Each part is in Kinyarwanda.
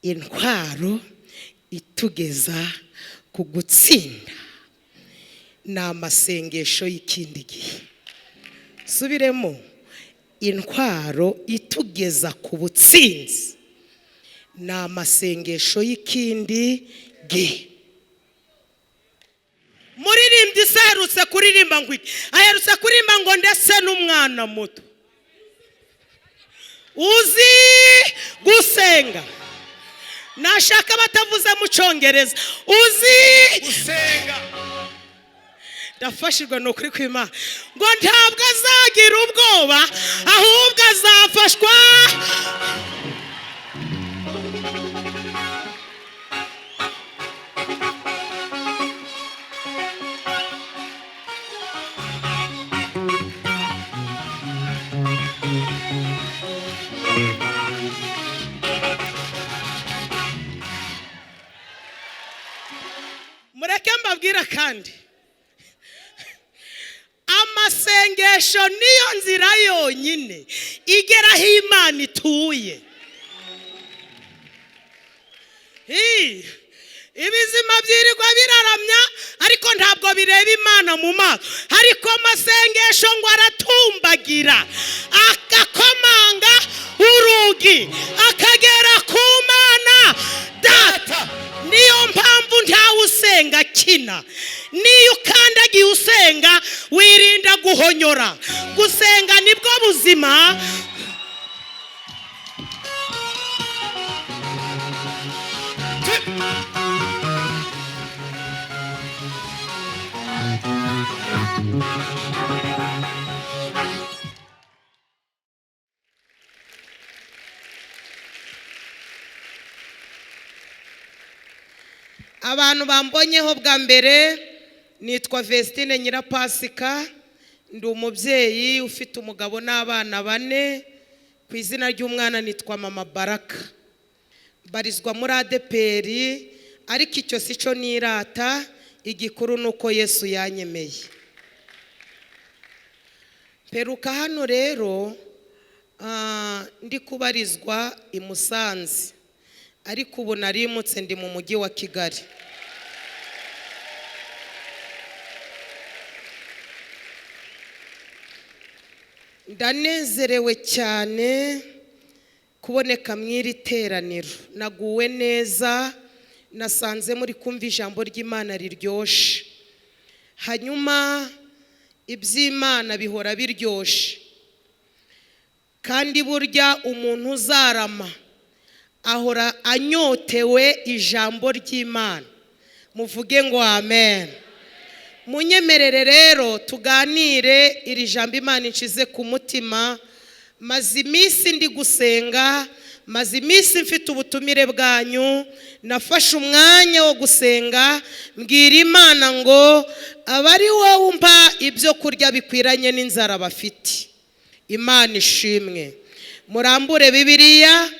intwaro itugeza ku gutsinda ni amasengesho y'ikindi gihe. Subiremo, intwaro itugeza ku butsinzi ni amasengesho y'ikindi gihe. Muririmbyi aherutse kuririmba ngo aherutse kuririmba ngo ndetse n'umwana muto uzi gusenga, nashaka batavuze mu cyongereza, uzi gusenga. Ndafashijwe no kuri kw'Imana ngo ntabwo azagira ubwoba ahubwo azafashwa. Mureke mbabwira kandi amasengesho niyo nzira yonyine igera aho Imana ituye. Ibizima byirirwa biraramya ariko ntabwo bireba Imana mu maso, ariko amasengesho ngo aratumbagira agakomanga urugi akagera ku Mana Data. Niyo mpamvu ntawe usenga kina, niyo ukandagiye usenga wirinda guhonyora. Gusenga nibwo buzima. Abantu bambonyeho bwa mbere, nitwa Vestine Nyirapasika, ndi umubyeyi ufite umugabo n'abana 4. Ku izina ry'umwana nitwa Mama Baraka, barizwa muri ADPR, ariko icyo sico nirata, igikuru nuko Yesu yanyemeye. Peruka hano rero ndi kubarizwa I Musanze, ariko ubu narimutse ndi mu mujyi wa Kigali. Ndanezerewe cyane kuboneka mw'iri teraniro. Naguwe neza, nasanze muri kumva ijambo ry'Imana riryoshe. Hanyuma iby'Imana bihora biryoshe, kandi burya umuntu uzarama ahora anyotewe ijambo ry'Imana. Muvuge ngo amen. Munyemerere rero tuganire iri jambo Imana inshize ku mutima. Maze iminsi ndi gusenga, maze iminsi mfite ubutumire bwanyu, nafashe umwanya wo gusenga mbwira Imana ngo abari wowe umpa ibyo kurya bikwiranye n'inzara bafite. Imana ishimwe. Murambure Bibiliya,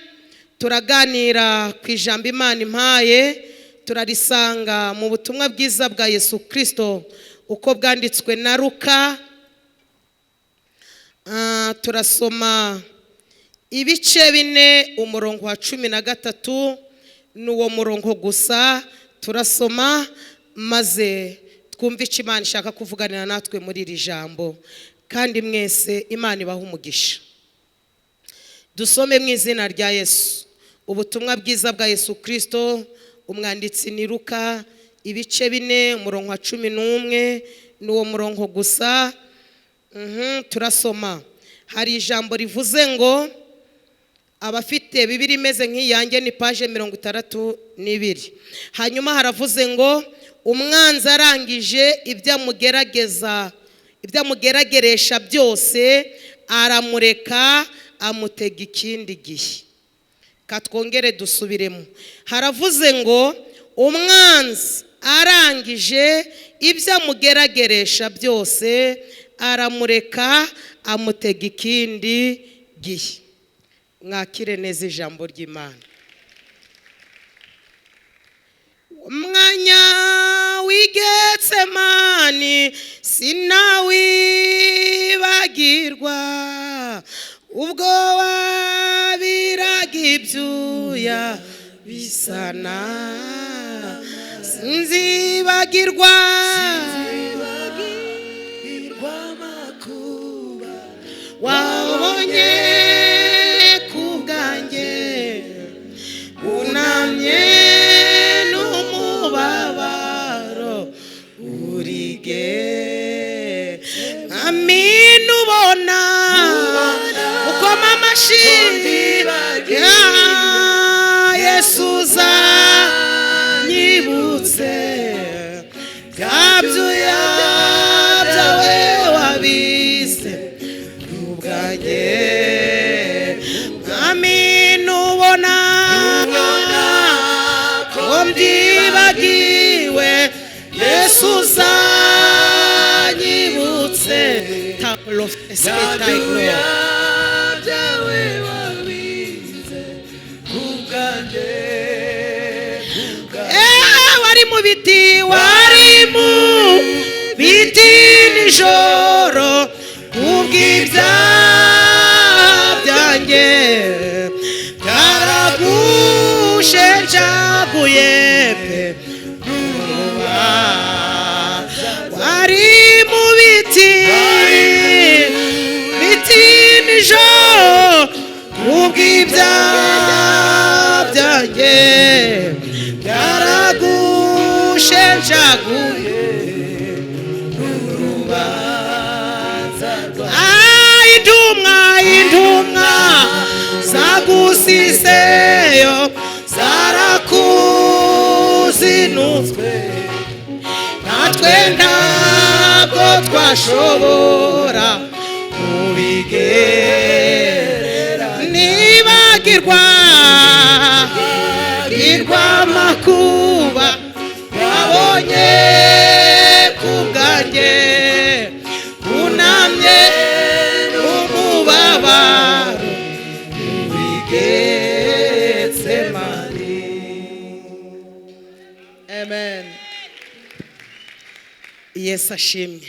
turaganira ku ijambo Imana impaye, turarisanga mu butumwa bwiza bwa Yesu Kristo uko bwanditswe na Luka. Turasoma ibice 4 umurongo wa 13 n'uwo murongo gusa. Turasoma maze twumve icyo Imana ishaka kuvuganira natwe muri iri jambo, kandi mwese Imana ibaha umugisha. Dusome mu izina rya Yesu. Ubutumwa bwiza bwa Yesu Kristo, umwanditsi ni Luka, ibice 4 umurongo wa 11 n'uwo murongo gusa. Turasoma. Hari ijambo rivuze ngo, abafite Bibiliya imeze nk'iyanjye ni page 62. Hanyuma haravuze ngo umwanzi arangije ibyamugerageresha byose aramureka amutega ikindi gihe. Katwongere dusubiremo. Haravuze ngo umwanzi arangije ibyamugerageresha byose aramureka amutega ikindi gihe. Mwakire neza ijambo ry'Imana. Umwanya w'Igetsemani sinawibagirwa, ubwo wabiraga ibyuya bisana sinzibagirwa makuba wabonye kubwanjye unamye n'umubabaro urige amin ubona ukoma amashyi Yesu uzanyibutse byabyuya byawe wabise kubwanjye amin ubona ko mbyibagiwe Yesu uzanyibutse byabyuya byawe wabise kubwanjye wari mu biti nijoro kubw'ibyaha byanjye byaragushe ncaguye pe wari mu biti nijoro kubw'ibyaha byanjye byaragushe ncaguye intumwa zagusizeyo zarakuzinutswe natwe ntabwo twashobora kubigerera nibagirwa makuba wabonye kubwanjye unamye n'umubabaro Getsemani. Amen. Yesu ashimwe.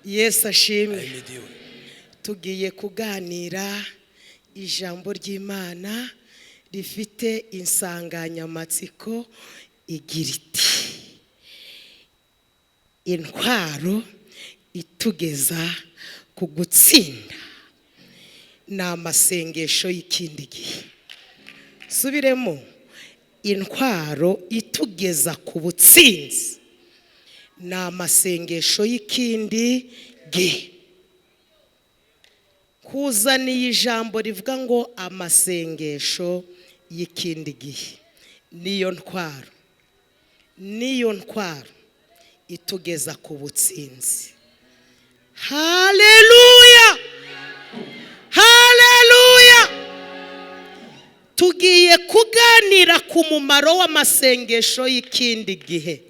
Yesu ashimwe. Tugiye kuganira ijambo ry'Imana rifite insanganyamatsiko igira iti intwaro itugeza ku gutsinda ni amasengesho y'ikindi gihe. Subiremo, intwaro itugeza ku butsinzi ni amasengesho y'ikindi gihe. Kuzaniye ijambo rivuga ngo amasengesho y'ikindi gihe niyo ntwaro itugeza ku butsinzi. Haleluya, haleluya. Tugiye kuganira ku mumaro w'amasengesho y'ikindi gihe.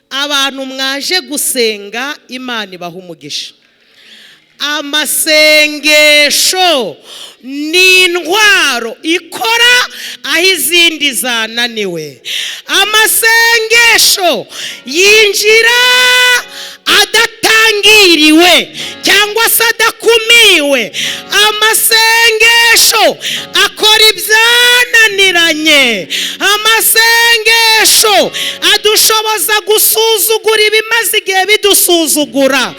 Abantu mwaje gusenga, Imana ibaha umugisha. Amasengesho ni intwaro ikora aho izindi zananiwe. Amasengesho yinjira adatangiriwe cyangwa se adakumiwe. Amasengesho akora ibyananiranye. Amasengesho adushoboza gusuzugura ibimaze igihe bidusuzugura.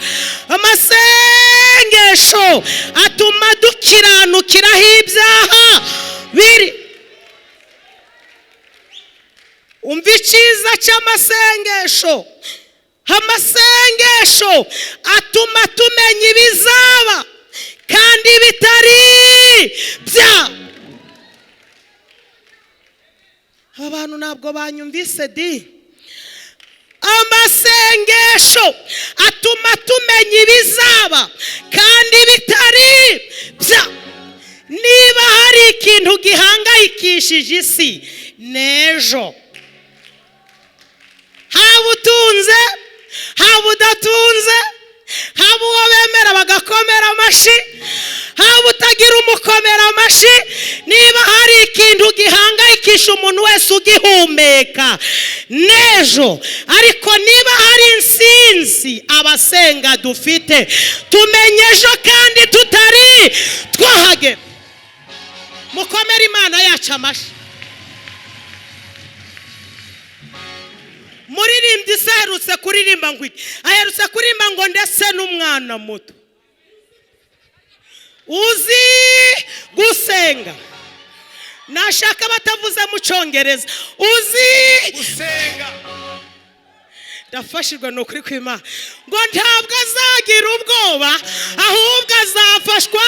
Amasengesho atuma dukiranukiraho ibyaha biri. Umva icyiza cy'amasengesho. Amasengesho atuma tumenya ibizaba kandi bitari bya. Abantu ntabwo banyumvise di. Amasengesho atuma tumenya ibizaba kandi bitari bya. Niba hari ikintu gihangayikishije isi n'ejo, haba utunze haba udatunze, haba uwo bemera bagakomera amashyi, haba utagira umukomera amashyi, niba hari ikintu gihangayikisha umuntu wese ugihumeka n'ejo. Ariko niba hari insinzi abasenga dufite, tumenye ejo kandi tutari twahagera. Mukomere Imana yacu amashyi. muririmbyi se aherutse kuririmba ngo iki? Aherutse kuririmba ngo ndetse n'umwana muto uzi gusenga. Nashaka batavuze mu Cyongereza uzi gusenga. Ndafashijwe no kuri kw'Imana ngo ntabwo azagira ubwoba ahubwo azafashwa.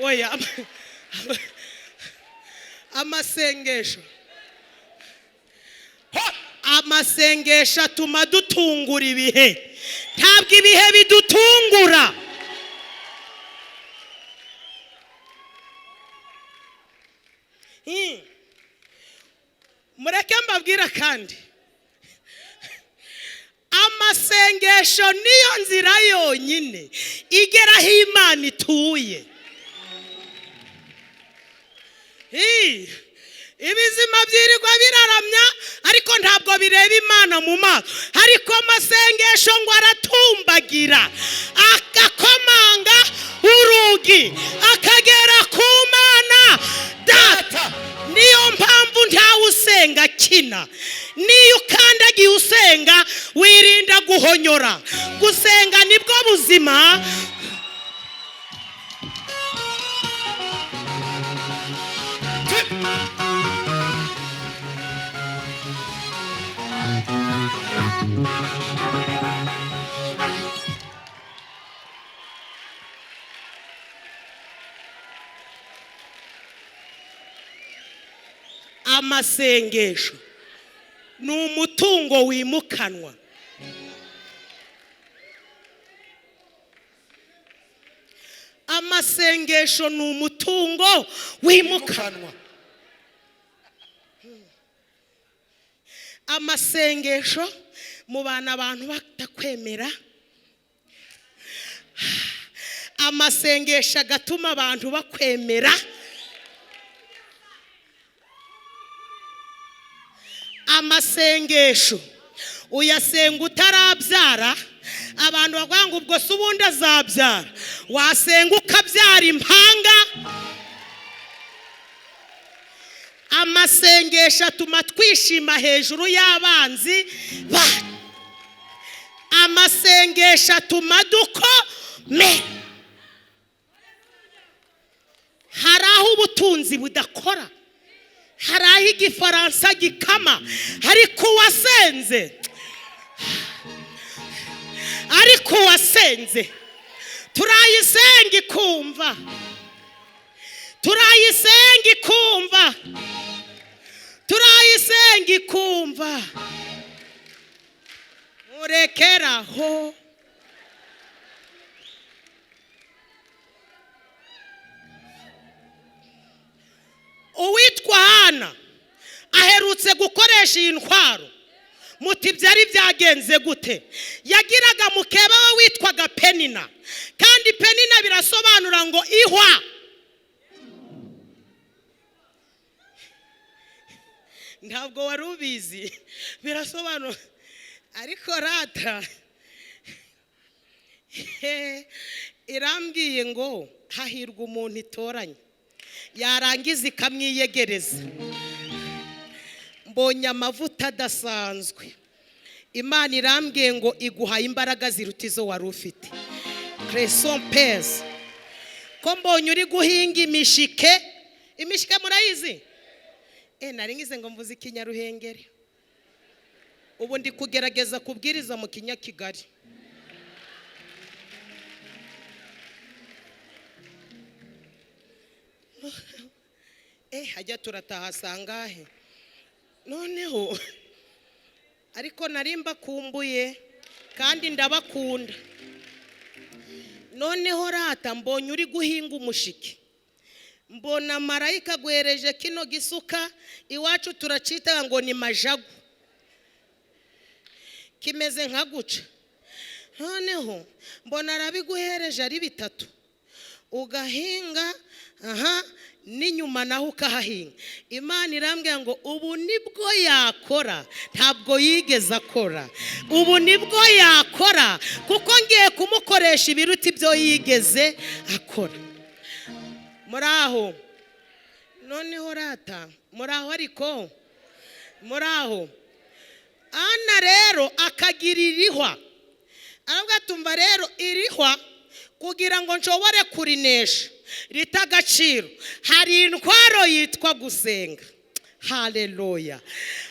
Oya amasengesho atuma dutungura ibihe, ntabwo ibihe bidutungura. Mureke mbabwira kandi amasengesho niyo nzira yonyine igera aho Imana ituye. Ibizima byirirwa biraramya ariko ntabwo bireba Imana mu maso, ariko amasengesho ngo aratumbagira agakomanga urugi akagera ku Mana Data. Niyo mpamvu ntawe usenga kina, niyo ukandagiye usenga wirinda guhonyora. Gusenga nibwo buzima. Amasengesho ni umutungo wimukanwa. Amasengesho ni umutungo wimukanwa. Amasengesho mu bana abantu batakwemera. Amasengesho agatuma abantu bakwemera. Amasengesho uyasenga utarabyara, abantu bavuga ngo ubwo se ubundi azabyara. Wasenga ukabyara impanga. Amasengesho atuma twishima hejuru y'abanzi. Amasengesho atuma dukomera. Hari aho ubutunzi budakora, hari aho igifaransa gikama, ariko wasenze turayisenga ikumva, turayisenga ikumva, turayisenga ikumva. Murekeraho. Uwitwa Hana aherutse gukoresha iyi ntwaro. Muti byari byagenze gute? Yagiraga mukeba we witwaga Penina, kandi Penina birasobanura ngo ihwa. Ntabwo wari ubizi, birasobanura ariko rata irambwiye ngo hahirwa umuntu itoranye, yarangiza ikamwiyegereza. Mbonye amavuta adasanzwe. Imana irambwiye ngo iguhaye imbaraga ziruta izo wari ufite. Cresson pèse. Ko mbonye uri guhinga imishike. Imishike murayizi? Nari ngize ngo mvuze ikinyaruhengeri. Ubu ndi kugerageza kubwiriza mu Kinyakigali. Hajya turataha sangahe noneho, ariko narimba kumbuye kandi ndabakunda. Noneho rata mbonye uri guhinga umushiki, mbona marayika gwereje kino gisuka. Iwacu turacita ngo ni majagu, kimeze nka guca. noneho mbona arabiguhereje ari bitatu, ugahinga n'inyuma naho ukahahinga. Imana irambwira ngo ubu nibwo yakora, ntabwo yigeze akora. Ubu nibwo yakora kuko ngiye kumukoresha ibiruta ibyo yigeze akora. Muraho noneho rata, muraho ariko muraho. Ana rero akagira irihwa, aravuga tumva rero irihwa kugira ngo nshobore kurinesha rita agaciro, hari intwaro yitwa gusenga. Haleluya.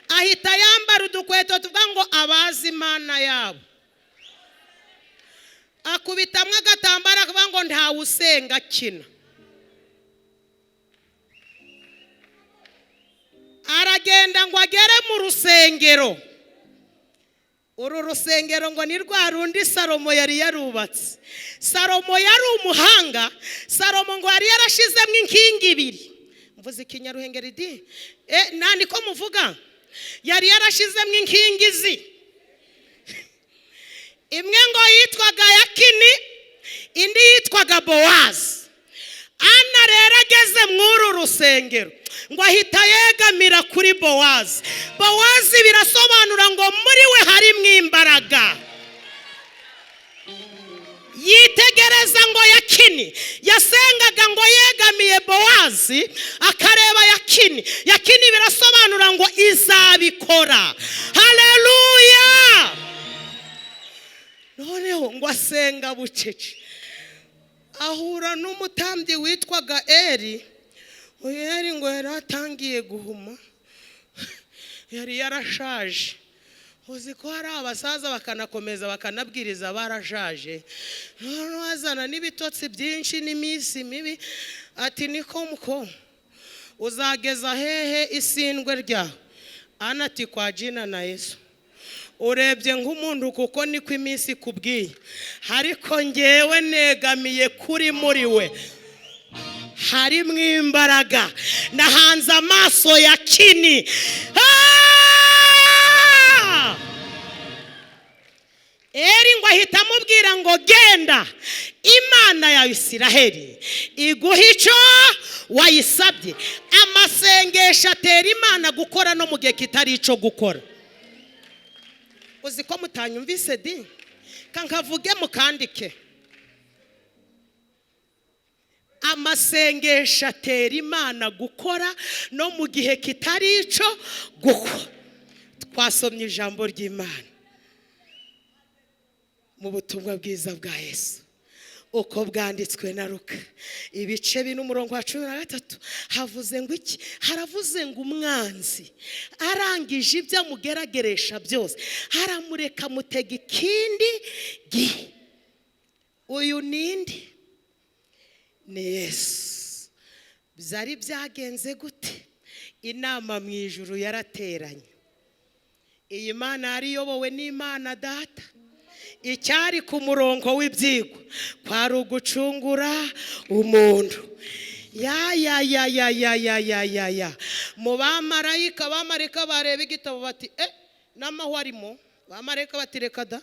Ahita yambara udukweto tuvuga ngo abazi Imana yabo, akubitamwe agatambara akavuga ngo ntawe usenga kina. Aragenda ngo agere mu rusengero. Uru rusengero ngo ni rwa rundi Salomo yari yarubatse. Salomo yari umuhanga. Salomo ngo yari yarashizemo inkingi ibiri. Mvuze ikinyaruhengeri di nani ko muvuga? Yari yarashizemo inkingi izi. Imwe ngo yitwaga Yakini, indi yitwaga Bowazi. Ana rero ageze mw'uru rusengero ngo ahita yegamira kuri Bowazi. Bowazi birasobanura ngo muri we harimo imbaraga. Yitegereza ngo Yakini yasengaga ngo yegamiye Bowazi, akareba Yakini. Yakini birasobanura ngo izabikora. Haleluya. Noneho ngo asenga bucece, ahura n'umutambyi witwaga Eri. Eri ngo yari atangiye guhuma, yari yarashaje. Uzi ko hari abasaza bakanakomeza bakanabwiriza barashaje, noneho azana n'ibitotsi byinshi n'iminsi mibi. Ati niko muko uzageza hehe isindwe ryawe? Ana ati kwa jina na Yesu. Urebye nk'umuntu kuko niko iminsi kubwiye, ariko ngewe negamiye kuri muri we harimo imbaraga. Nahanze amaso Yakini. Eri ngo ahita amubwira ngo genda, Imana ya Isiraheli iguha icyo wayisabye. Amasengesho atera Imana gukora no mu gihe kitari icyo gukora. Uzi ko mutanyumvise di? Kankavuge mukandike. Amasengesho atera Imana gukora no mu gihe kitari icyo gukora. Twasomye ijambo ry'Imana mu butumwa bwiza bwa Yesu uko bwanditswe na Luka ibice 4:13. Havuze ngo iki? Haravuze ngo umwanzi arangije ibyo amugerageresha byose haramureka mutega ikindi gihe. Uyu nindi ni Yesu. Byari byagenze gute? Inama mu ijuru yarateranye. Iyi Mana yari yobowe n'Imana Data. Icyari ku murongo w'ibyigwa kwari ugucungura umuntu. Ya mu bamarayika bareba igitabo bati n'amahwa arimo. Bamarayika bati reka da,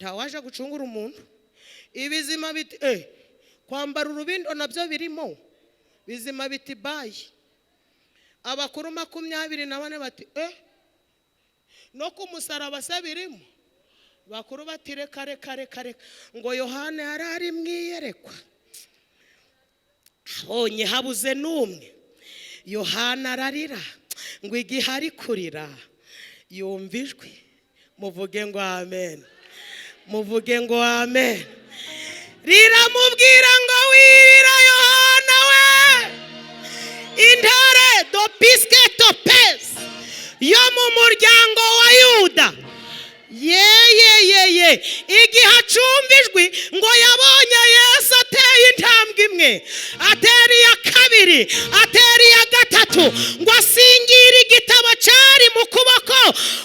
ntawaje gucungura umuntu. Ibizima biti kwambara urubindo nabyo birimo. Bizima biti bayi. Abakuru 24 bati no ku musaraba se birimo. Bakuru bati reka ngo Yohana yarari mwiyerekwa. Abonye habuze n'umwe. Yohana ararira ngo igihe ari kurira yumva ijwi. Muvuge ngo amen. Muvuge ngo amen. Riramubwira ngo wirira Yohana we, intare do pisketo pes yo mu muryango wa Yuda. Ye igihe acumbijwe ngo yabonye Yesu ateye intambwe imwe, atera iya kabiri, atera iya gatatu, ngo asingira igitabo cyari mu kuboko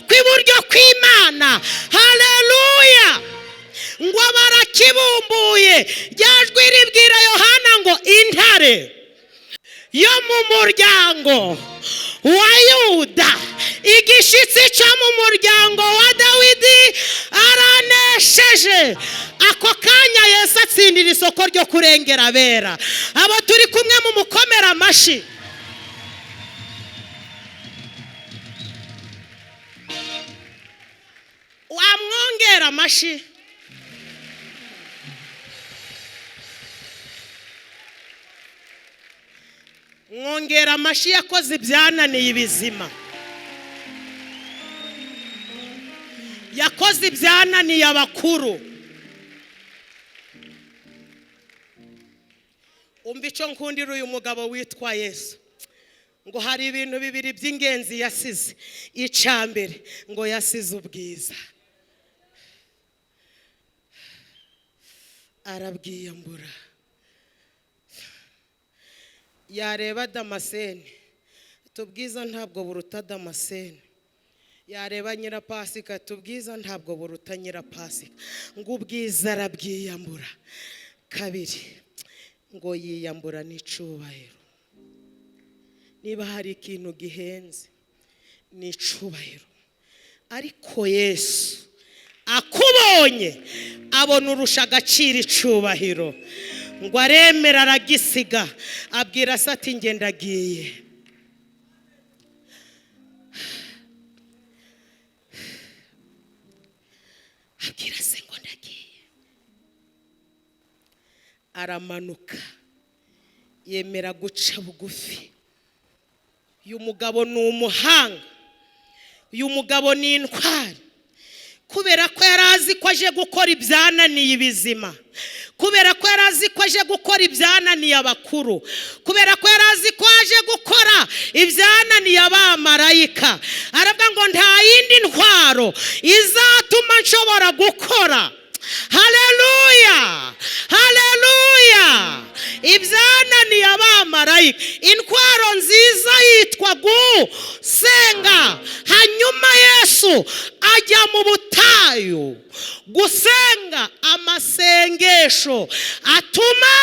kw'iburyo kw'Imana. Haleluya. Ngo barakibumbuye, ryajwi ribwira Yohana ngo intare yo mu muryango wa Yuda, igishitsi cyo mu muryango wa Dawidi aranesheje. batsindira isoko ryo kurengera abera. Abo turi kumwe mu mukomera amashi. Wamwongera amashi. Mwongera amashi yakoze ibyananiye ibizima. Yakoze ibyananiye abakuru. Umva icyo nkundira uyu mugabo witwa Yesu. Ngo hari ibintu bibiri by'ingenzi yasize. Icambere ngo yasize ubwiza. Arabwiyambura. Yareba Damascene, tubwiza ntabwo buruta Damascene. Yareba Nyirapasika, tubwiza ntabwo buruta Nyirapasika. Ngo ubwiza arabwiyambura. Kabiri ngo yiyambura n'icubahiro. Niba hari ikintu gihenze ni icubahiro. Ariko Yesu akubonye abona urusha agaciro icubahiro. Ngo aremera aragisiga, abwira se ati nge ndagiye. Abwira se ngo ndagiye. Aramanuka yemera guca bugufi. Uyu mugabo ni umuhanga. Uyu mugabo ni intwari. Kubera ko yarazi ko aje gukora ibyananiye ibizima. Kubera ko yarazi ko aje gukora ibyananiye abakuru. Kubera ko yarazi ko aje gukora ibyananiye abamarayika. Aravuga ngo nta yindi ntwaro izatuma nshobora gukora. Haleluya! Haleluya! Ibyananiye abamarayika. Intwaro nziza yitwa gusenga. Hanyuma Yesu ajya mu butayu gusenga amasengesho atuma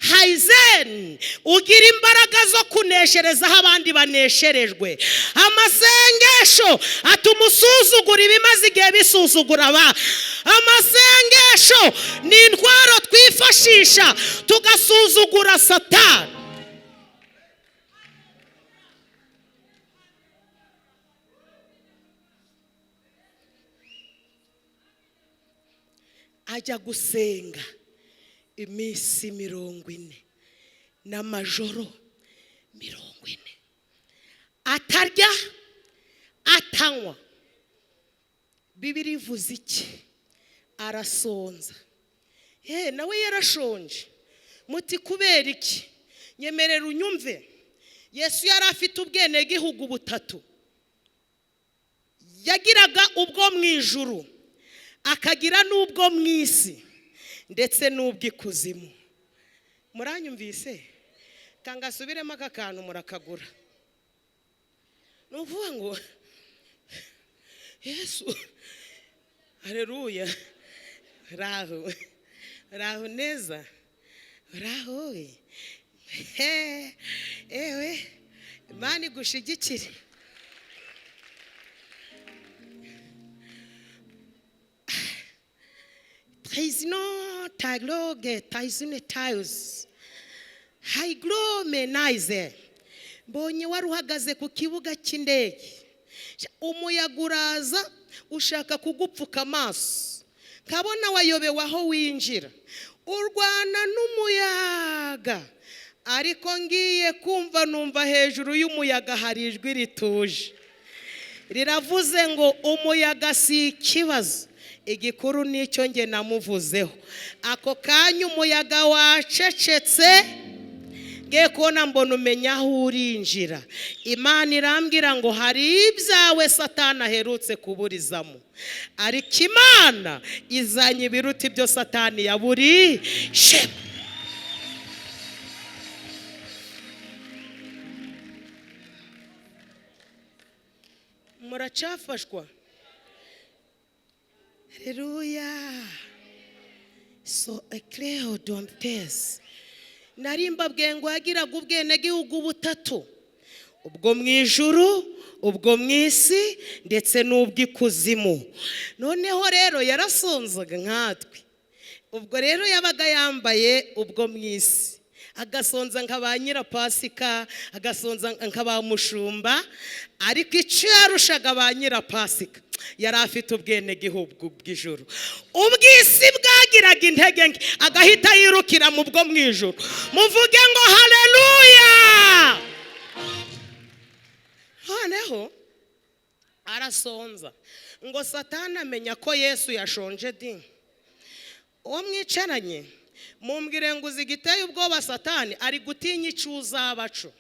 Hayzen ugira imbaraga zo kunesherezaho abandi banesherejwe. Amasengesho atuma usuzugura ibimaze igihe bisuzugura aba. Amasengesho ni intwaro twifashisha tugasuzugura Satani. Ajya gusenga iminsi 40 n'amajoro 40. Atarya atanywa. Bibiri ivuze iki? Arasonza. Nawe yarashonje. Muti kubera iki? Nyemerera unyumve. Yesu yari afite ubwene gihugu butatu. Yagiraga ubwo mu ijuru, akagira n'ubwo mu isi, ndetse n'ubw'ikuzimu. Muranyumvise? Kangasubiremo aka kantu murakagura. Nuvuga ngo Yesu, haleluya, raho neza, raho ewe Imana igushigikire. Taizino tagloge taizine tayus haiglo menaize. Mbonye wari uhagaze ku kibuga cy'indege. Umuyaga uraza ushaka kugupfuka amaso. Kabona wayobewe aho winjira. Urwana n'umuyaga. Ariko ngiye kumva numva hejuru y'umuyaga hari ijwi rituje. Riravuze ngo umuyaga si ikibazo. Igikuru nicyo nge namuvuzeho. Ako kanya umuyaga wacecetse. Ngiye kubona mbona umenya aho urinjira. Imana irambwira ngo hari ibyawe Satani aherutse kuburizamo. Ariko Imana izanye ibiruta ibyo Satani yaburije. Muracafashwa. Haleluya. So ecleo domptes. Narimba bwengo yagiraga ubwene gihugu butatu. Ubwo mu ijuru, ubwo mu isi, ndetse n'ubw'ikuzimu. Noneho rero yarasonzaga nkatwe. ubwo rero yabaga yambaye ubwo mu isi, agasonza nka ba Nyirapasika, agasonza nka ba Mushumba, ariko icyo yarushaga ba Nyirapasika yari afite ubwenegihugu bw'ijuru. Ubw'isi bwagiraga intege nke agahita yirukira mu bwo mu ijuru. Muvuge ngo haleluya. Noneho arasonza ngo Satani amenya ko Yesu yashonje di. Uwo mwicaranye mumbwire ngo uzigiteye ubwoba Satani ari gutinya icyo uzabaco.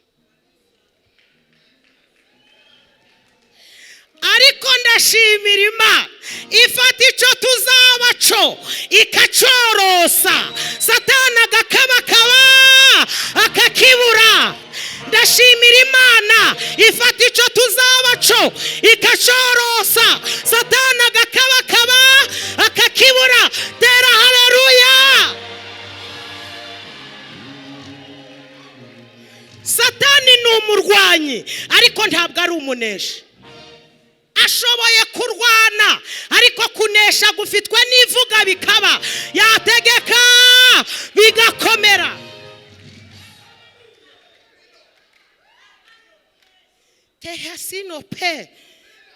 Ariko ndashimira Imana ifata icyo tuzabaco ikacorosa, Satani agakabakaba akakibura. Ndashimira Imana ifata icyo tuzabaco ikacorosa, Satani agakabakaba akakibura. Tera haleluya. Satani ni umurwanyi ariko ntabwo ari umunesha. Ashoboye kurwana ariko kunesha gufitwe n'ivuga bikaba, yategeka bigakomera. Tehasino pe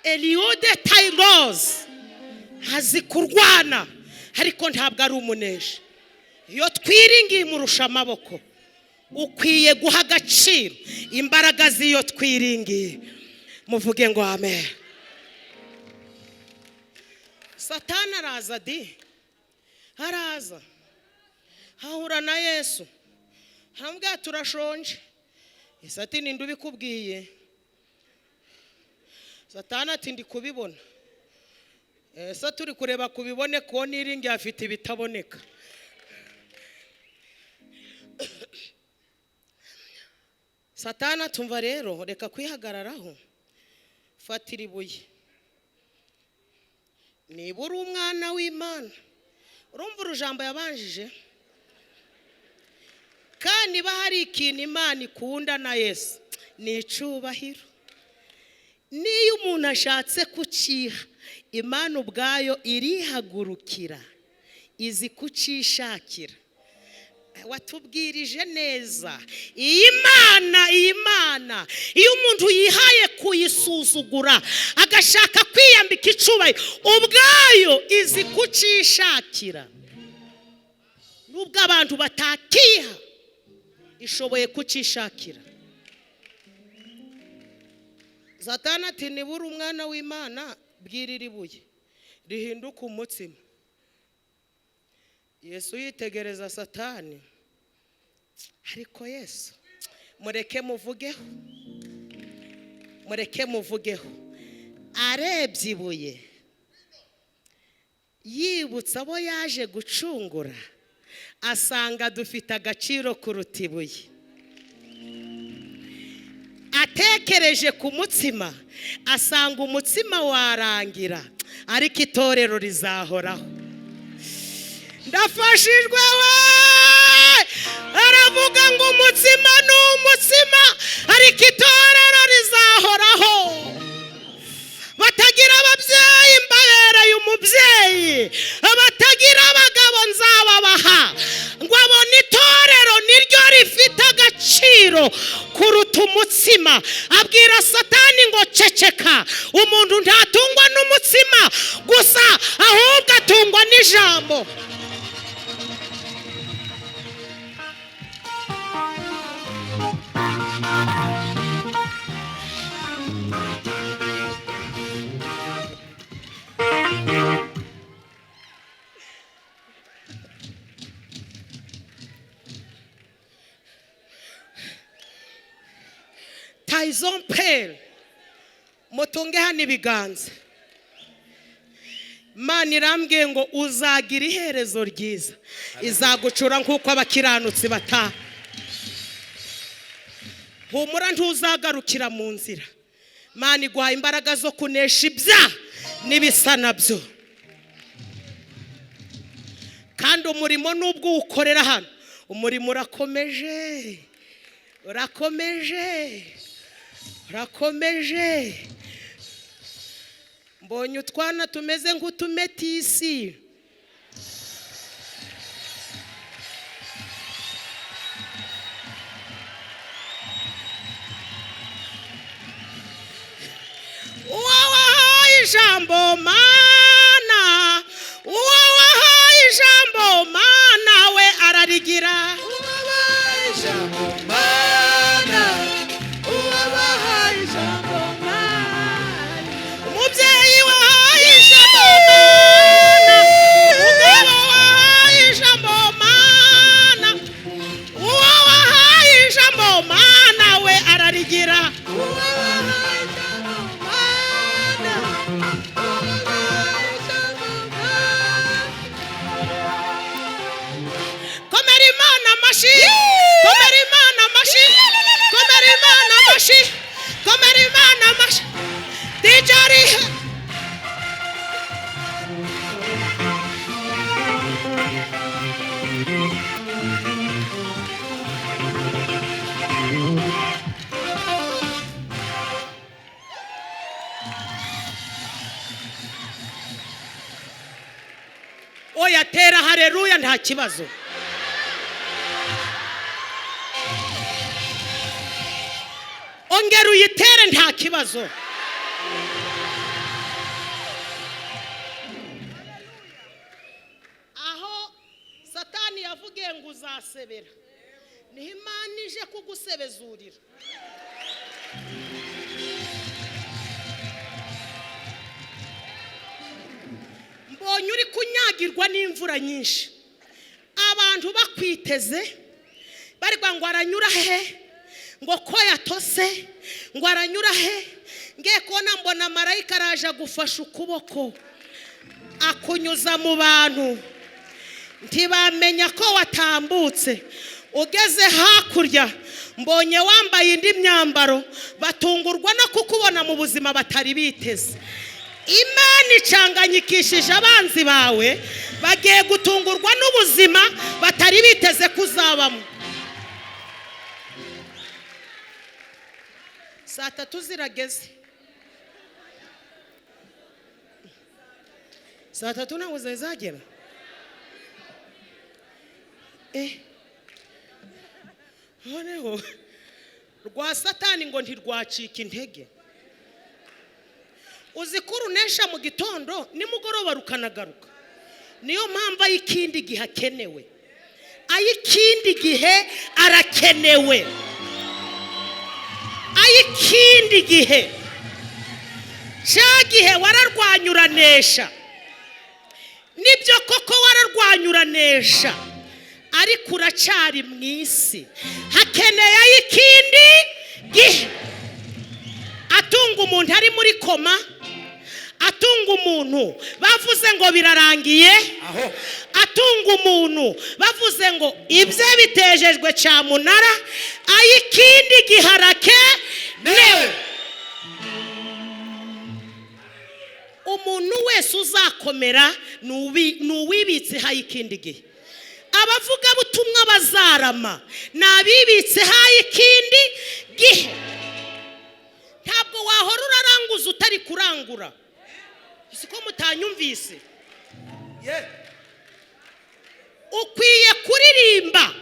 Eliode Tairos azi kurwana ariko ntabwo ari umunesha. Iyo twiringiye murusha amaboko, ukwiye guha agaciro imbaraga z'iyo twiringiye. Muvuge ngo amen. Satani araza di, araza hahura na Yesu, hambwa turashonje. Satani ndubikubwiye. Satani ati ndi kubibona. Ese turi kureba kubibone ko niringi afite ibitaboneka. Satani atumva rero reka kwihagararaho, fatira ibuye. Niba uri umwana w'Imana, urumva urujambo yabanjije, kandi niba hari ikintu Imana ikunda na Yesu ni icubahiro. Niyo umuntu ashatse kuciha, Imana ubwayo irihagurukira, izi kucishakira. Watubwirije neza iyi Imana iyo umuntu yihaye kuyisuzugura agashaka kwiyambika icubahiro, ubwayo izi kucishakira. Nubwo abantu batakiha, ishoboye kucishakira. Satani ati niba uri umwana w'Imana, bwirira ibuye rihinduka umutsima. Yesu yitegereza Satani, ariko Yesu mureke muvugeho. Arebye ibuye, yibutsa abo yaje gucungura, asanga dufite agaciro kuruta ibuye. Atekereje ku mutsima, asanga umutsima warangira ariko itorero rizahoraho. Ndafashijwe we, aravuga ngo umutsima ni umutsima ariko itorero rizahoraho. Batagira ababyeyi mbabereye umubyeyi, batagira abagabo nzababaha, ngo abone itorero niryo rifite agaciro kuruta umutsima. Abwira Satani ngo ceceka, umuntu ntatungwa n'umutsima gusa ahubwo atungwa n'ijambo. Taizon pale mutunge hano ibiganza. Imana irambwiye ngo uzagira iherezo ryiza, izagucura nk'uko abakiranutsi bataha. Humura ntuzagarukira mu nzira. Imana iguha imbaraga zo kunesha ibyaha n'ibisa nabyo. Kandi umurimo nubwo ukorera hano, umurimo urakomeje. Mbonye utwana tumeze nk'utumetisi. ijambo mana, uwo wahaye ijambo mana we ararigira. Umubyeyi wahaye ijambo mana, umugabo wahaye ijambo mana, uwo wahaye ijambo mana we ararigira. Komera Imana amashyi, komera Imana amashyi, komera Imana amashyi, komera Imana amashyi. Dijari oya tera haleluya nta kibazo. Ongera uyitere nta kibazo. Aho Satani yavugiye ngo uzasebera, niho Imana ije kugusebezurira. Mbonye uri kunyagirwa n'imvura nyinshi, abantu bakwiteze barwa ngo aranyura he, ngo ko yatose, ngo aranyura he. Ngiye kubona mbona marayika araje gufasha ukuboko akunyuza mu bantu, ntibamenya ko watambutse. Ugeze hakurya mbonye wambaye indi myambaro, batungurwa no kukubona mu buzima batari biteze. Imana icanganyikishije abanzi bawe, bagiye gutungurwa n'ubuzima batari biteze kuzabamo. Saa 3 zirageze. Saa 3 ntabwo zagera. Noneho rwa Satani ngo ntirwacika intege. Uzi ko urunesha mu gitondo nimugoroba rukanagaruka. Niyo mpamvu ay'ikindi gihe akenewe, ay'ikindi gihe arakenewe, ay'ikindi gihe. Cya gihe wararwanyuranesha, nibyo koko wararwanyuranesha, ariko uracari mu isi. Hakeneye ay'ikindi gihe. Atunga umuntu ari muri koma, atunga umuntu bavuze ngo birarangiye, atunga umuntu bavuze ngo ibyo bitejejwe cyamunara, ay'ikindi giharake newe. Umuntu wese uzakomera nuwibitse hay'ikindi gihe. Abavuga butumwa bazarama nabibitse hay'ikindi gihe. Ntabwo wahora uraranguza utari kurangura. Siko mutanyumvise. Ukwiye kuririmba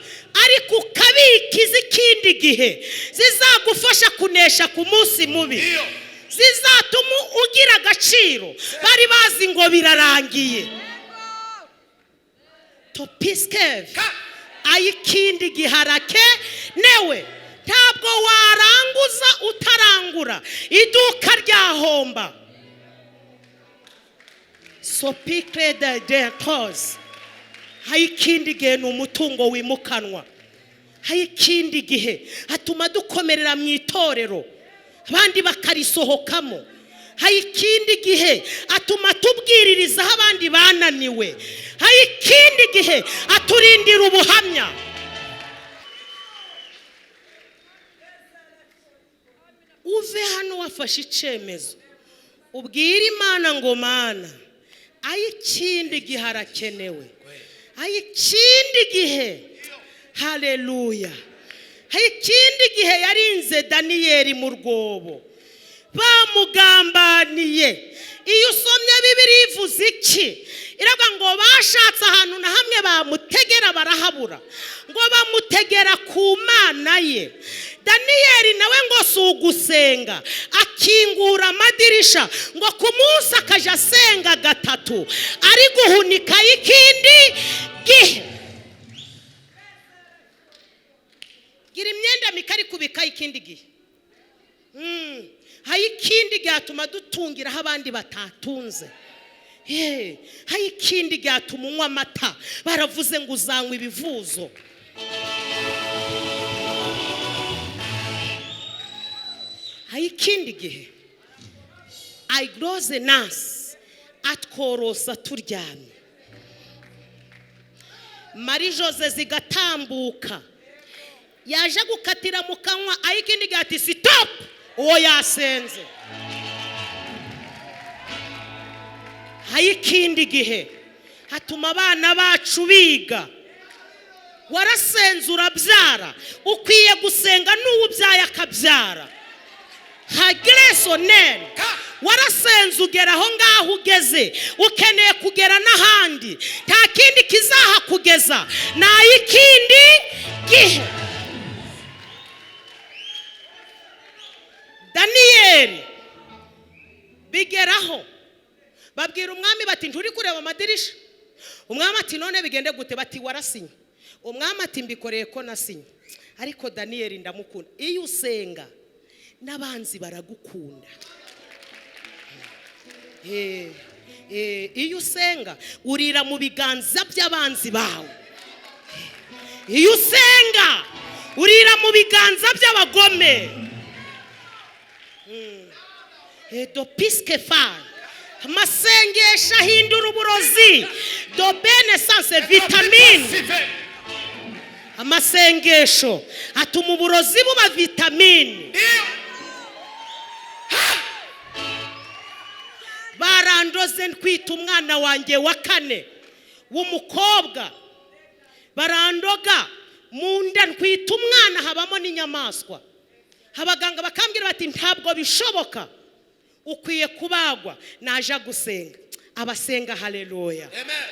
ariko ukabikiza ikindi gihe zizagufasha kunesha ku munsi mubi, zizatuma ugira agaciro. Bari bazi ngo birarangiye. Topiskeve ay'ikindi giharake newe. Ntabwo waranguza utarangura, iduka ryahomba. Sopikre de cause. Hay'ikindi gihe ni umutungo wimukanwa. Hay'ikindi gihe atuma dukomerera mu itorero, abandi bakarisohokamo. Hay'ikindi gihe atuma tubwiririzaho abandi bananiwe. Hay'ikindi gihe aturindira ubuhamya. Uve hano wafashe icyemezo, ubwira Imana ngo Mana, ay'ikindi gihe harakenewe, ay'ikindi gihe. Haleluya. Hay'ikindi gihe yarinze Daniyeli mu rwobo, bamugambaniye, iyo usomye Bibiliya ivuze iki? Iravuga ngo bashatse ahantu na hamwe bamutegera barahabura, ngo bamutegera ku Mana ye. Daniyeli nawe ngo si ugusenga, akingura amadirisha, ngo ku munsi akaja asenga gatatu, ari guhunika ikindi gihe. Gira imyenda mikari kubika ikindi gihe. Hayi ikindi gatuma dutungira aho abandi batatunze. Hayi ikindi gatuma unywa amata, baravuze ngo uzanywa ibivuzo. Hayi ikindi gihe ayigroze nasi atworosa turyamye. Mari Jose zigatambuka, yaje gukatira mu kanwa, ayi ikindi gihe ati stop, uwo yasenze. Hayi ikindi gihe hatuma abana bacu biga. Warasenze urabyara, ukwiye gusenga n'uwubyaye akabyara. Hagresonel, warasenze ugera aho ngaho ugeze, ukeneye kugera n'ahandi, nta kindi kizaha kugeza, na ikindi gihe. Daniyeli bigeraho babwira umwami bati nturi kureba amadirisha. Umwami ati none bigende gute? Bati warasinye. Umwami ati mbikoreye ko nasinye, ariko Daniyeli ndamukunda. Iyo usenga n'abanzi baragukunda. Iyo usenga urira mu biganza by'abanzi bawe. Iyo usenga urira mu biganza by'abagome. Do piske fa amasengesho ahindura uburozi. Do bene sanse vitamine. Amasengesho atuma uburozi buba vitamine. Barandoze nkwita umwana wanjye wa 4 w'umukobwa, barandoga mu nda nkwita umwana habamo n'inyamaswa. Abaganga bakambwira bati ntabwo bishoboka, ukwiye kubagwa. Naje gusenga, abasenga haleluya. Amen.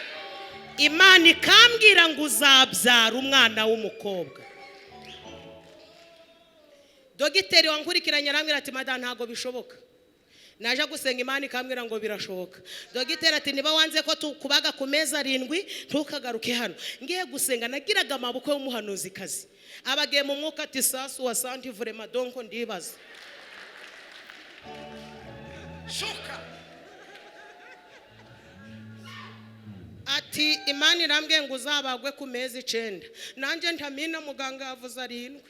Imana ikambwira ngo uzabyara umwana w'umukobwa. Dogiteri wankurikiranye arambwira ati madam ntabwo bishoboka. Naje gusenga, Imana ikambwira ngo birashoboka. Dogiteri ati niba wanze ko tukubaga ku meza 7 ntukagaruke hano. Ngiye gusenga nagiraga amaboko y'umuhanuzi kazi, abagiye mu mwuka ati sasu wa santi vraiment donc ndibaza shoka. Ati Imana irambwiye ngo uzabagwe ku meza 9. Nanjye ntamina muganga yavuze 7.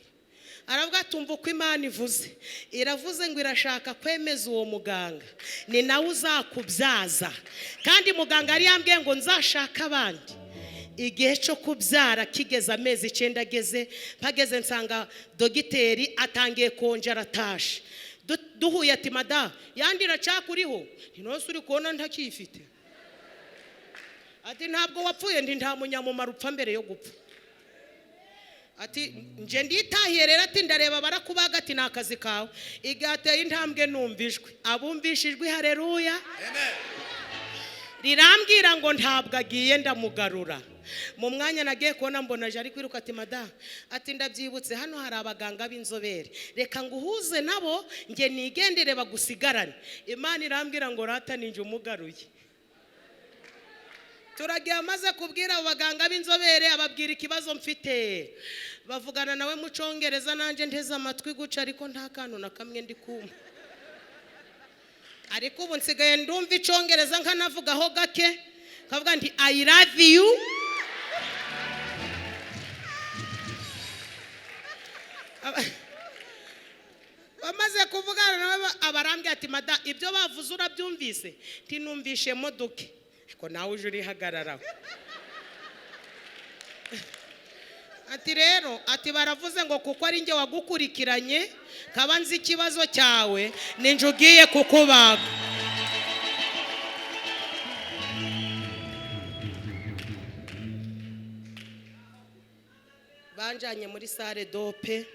Aravuga tumva uko Imana ivuze, iravuze ngo irashaka kwemeza uwo muganga, ni nawe uzakubyaza. Kandi muganga ari yambwiye ngo nzashaka abandi. Igihe cyo kubyara kigeze amezi 9 ageze, pageze nsanga dogiteri atangiye konjara atashe. Duhuye ati mada yandira cyakuriho, ntinose uri kubona ntakifite. Ati ntabwo wapfuye, ndi nta munyamumaro upfa mbere yo gupfa. Ati nje nditahiye rero, ati ndareba barakubaga, ati nakazi kawe. Igateye intambwe numvijwe, abumvishijwe haleluya. Amen. Rirambwira ngo ntabwo agiye, ndamugarura. Mu mwanya nagiye kubona mbona je ari kwiruka ati mada, ati ndabyibutse hano hari abaganga b'inzobere, reka nguhuze nabo nge nigendere bagusigarane. Imana irambwira ngo rata ninje umugaruye. Turagiye amaze kubwira abaganga b'inzobere, ababwira ikibazo mfite, bavugana nawe mu Cyongereza, nanje nteze amatwi guca, ariko nta kantu na kamwe ndi kumva. Ariko ubu nsigaye ndumva Icyongereza nkanavugaho gake, kavuga nti I love you. Bamaze kuvugana nawe abarambye ati mada ibyo bavuze urabyumvise? Nti numvishe modoke. Ko nawe uje urihagararaho. Ati rero, ati baravuze ngo kuko ari nge wagukurikiranye kaba nzi ikibazo cyawe, ninje ugiye kukubaga. Banjanye muri sale dope,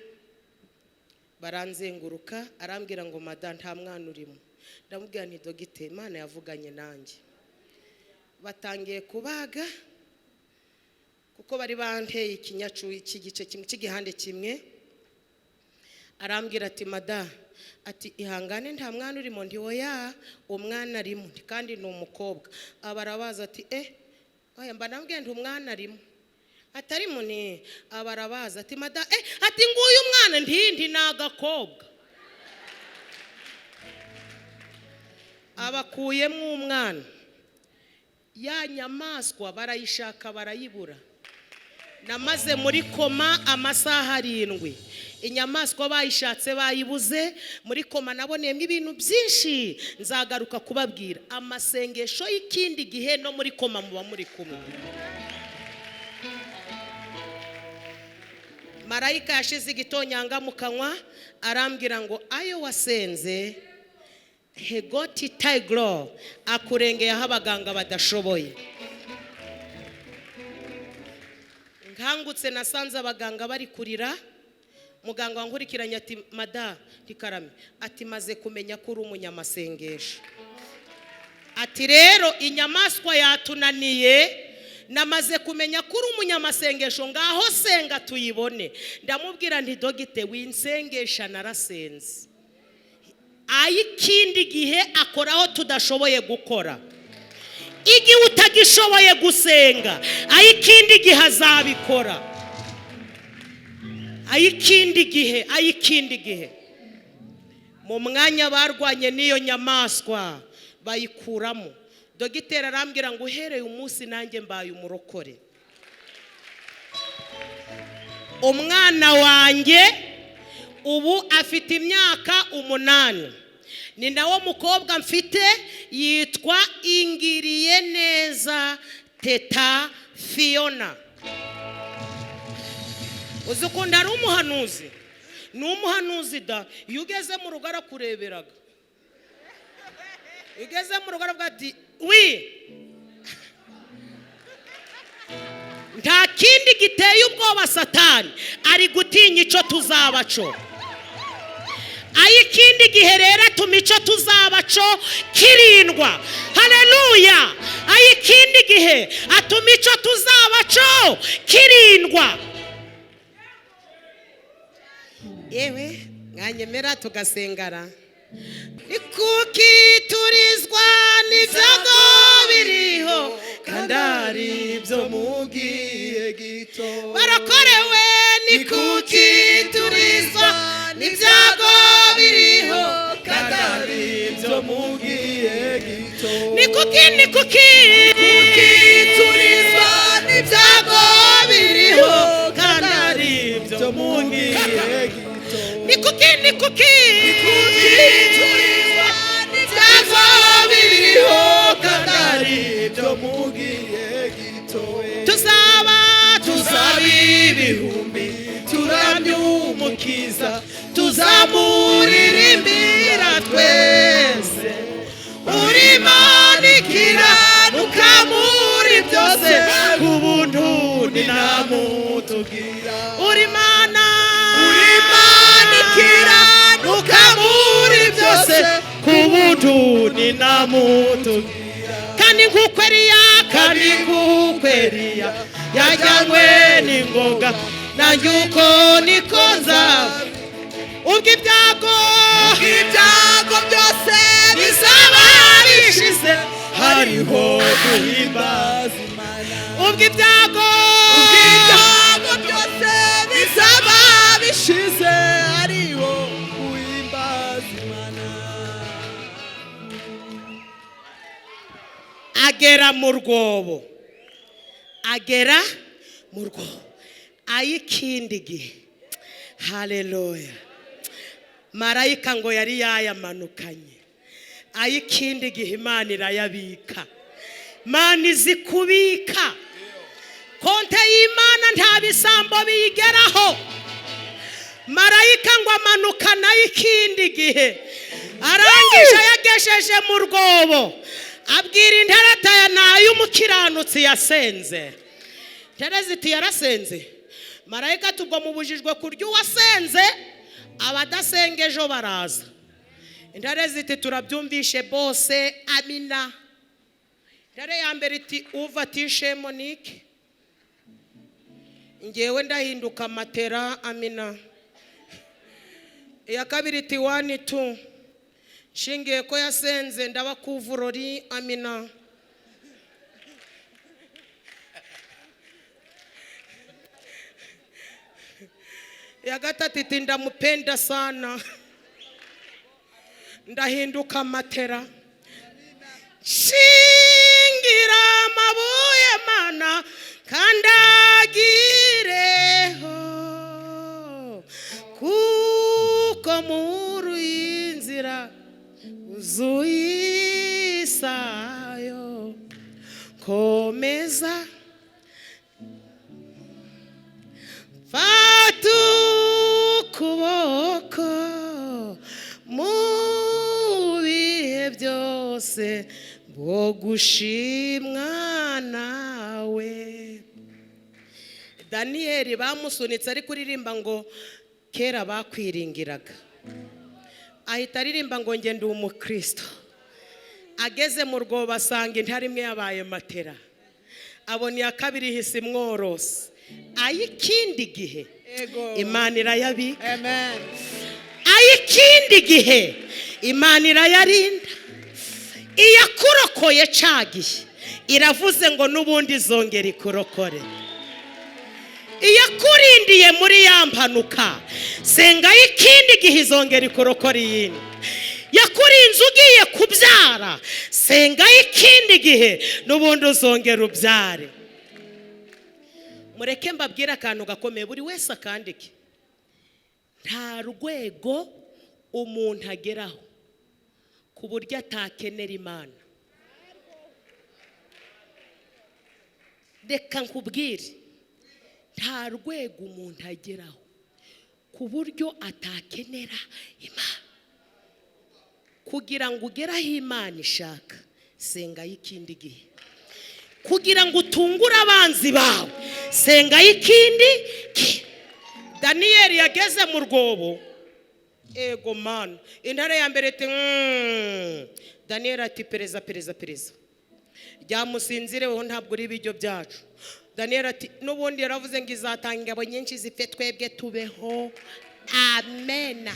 baranzenguruka, arambwira ngo mada nta mwana urimo. ndamubwira nti dogite Imana yavuganye nanjye. Batangiye kubaga kuko bari banteye ikinyacu ikigice kimwe cy'igihande kimwe. Arambwira ati mada, ati ihangane nta mwana urimo. Ndi oya, umwana arimo kandi ni umukobwa. Abarabaza ati oya mba nambwiye ndi umwana arimo. Atari muni. Abarabaza ati mada, ati nguyu umwana ndi nagakobwa. Abakuyemo umwana. Ya nyamaswa barayishaka barayibura. Namaze muri koma amasaha 7. Inyamaswa bayishatse bayibuze. Muri koma naboneyemo ibintu byinshi nzagaruka kubabwira. Amasengesho y'ikindi gihe no muri koma muba muri kumwe. Marayika yashize igitonyanga mu kanwa arambwira ngo ayo wasenze hegoti taiglo akurengeye aho abaganga badashoboye. Nkangutse nasanze abaganga bari kurira. Muganga wankurikiranye ati mada tikarame, ati maze kumenya ko uri umunyamasengesho. Ati rero inyamaswa yatunaniye, namaze kumenya ko uri umunyamasengesho, ngaho senga tuyibone. Ndamubwira nti dogite winsengesha narasenze. Ayikindi gihe akoraho tudashoboye gukora. Igihe utagishoboye gusenga ayikindi gihe azabikora. Ayikindi gihe mu mwanya barwanye n'iyo nyamaswa bayikuramo. Dogiteri arambwira ngo uhereye umunsi nanjye mbaye umurokore. Umwana wanjye ubu afite imyaka 8. Ni nawo mukobwa mfite yitwa Ingiriye neza Teta Fiona. Uzukunda ari umuhanuzi. Ni umuhanuzi da. Iyo ugeze mu rugo arakureberaga. Ugeze mu rugo aravuga ati wi. Nta kindi giteye ubwoba Satani ari gutinya icyo tuzabaco. Ayikindi gihe rero tumico tuzabaco kirindwa. Haleluya. Ayikindi gihe atumico tuzabaco kirindwa. Yewe mwanyemera tugasengara. Ikuki turizwa n'ibyago biriho kandari ibyo mugiye gito. Barakorewe nikuki turizwa n'ibyago biriho kandari ibyo mugiye gito. Nikuki turizwa n'ibyago biriho kandari ibyo mugiye gito. Nikuki turizwa n'ibyago biriho kandari ibyo mugiye gito. Tuzaba ibihumbi turamye umukiza tuzamuririmbira twese. Uri manikira nukamuri byose kubuntu ninamutugira. Uri manikira nukamuri byose kubuntu ninamutugira. Kandi ngukweriya yajyanywe n'ingoga nanjye uko niko nzaba. Ubwo ibyago byose bizaba bishize hariho guhimbaza Imana. Ubwo ibyago byose bizaba bishize hariho guhimbaza Imana. Agera mu rwobo. Ayikindi gihe. Haleluya. Marayika ngo yari yayamanukanye. Ayikindi gihe Imana irayabika. Imana izi kubika. Konte y'Imana nta bisambo biyigeraho. Marayika ngo amanukana ayikindi gihe. Arangije yagesheje mu rwobo. Abwira intarataya nayo umukiranutsi yasenze. Tereziti yarasenze. Marayika tubwo mubujijwe kurya uwasenze. Abadasengejo baraza. intare ziti turabyumvishe bose amina. Intare ya mbere iti uvatishe Monique, ngewe ndahinduka matera amina. Iya kabiri iti 1 2 shingiye ko yasenze ndaba kuvurori amina. Ya gatatu iti ndamupenda sana ndahinduka matera. Shingira amabuye mana kandagireho kuko muru y'inzira uzuyisayo. Komeza fatu kuboko mu bihe byose bwo gushimwa nawe. Daniyeli bamusunitse ari kuririmba ngo kera bakwiringiraga, ahita aririmba ngo nge ndi umukristo. Ageze mu rwobo asanga intare imwe yabaye matera, abona iya kabiri ihise imworose. Ayikindi gihe Imana irayabika. Amen. Ayikindi gihe Imana irayarinda. Iyakurokoye cagihe iravuze ngo nubundi izongera ikurokore. Iyakurindiye muri ya mpanuka senga ikindi gihe izongera ikurokore yindi. Yakurinze ugiye kubyara senga ikindi gihe nubundi uzongera ubyare. Mureke mbabwira akantu gakomeye buri wese akandike. Nta rwego umuntu ageraho ku buryo atakenera Imana. Reka nkubwire, nta rwego umuntu ageraho ku buryo atakenera Imana. Kugira ngo ugeraho Imana ishaka senga y'ikindi gihe. Kugira ngo utungure abanzi bawe senga y'ikindi gihe. Daniyeli yageze mu rwobo, ego mana, intare ya mbere iti Daniyeli ati pereza ryamusinzireho ntabwo uri ibiryo byacu. Daniyeli ati n'ubundi yaravuze ngo izatanga ingabo nyinshi zipfe twebwe tubeho amena.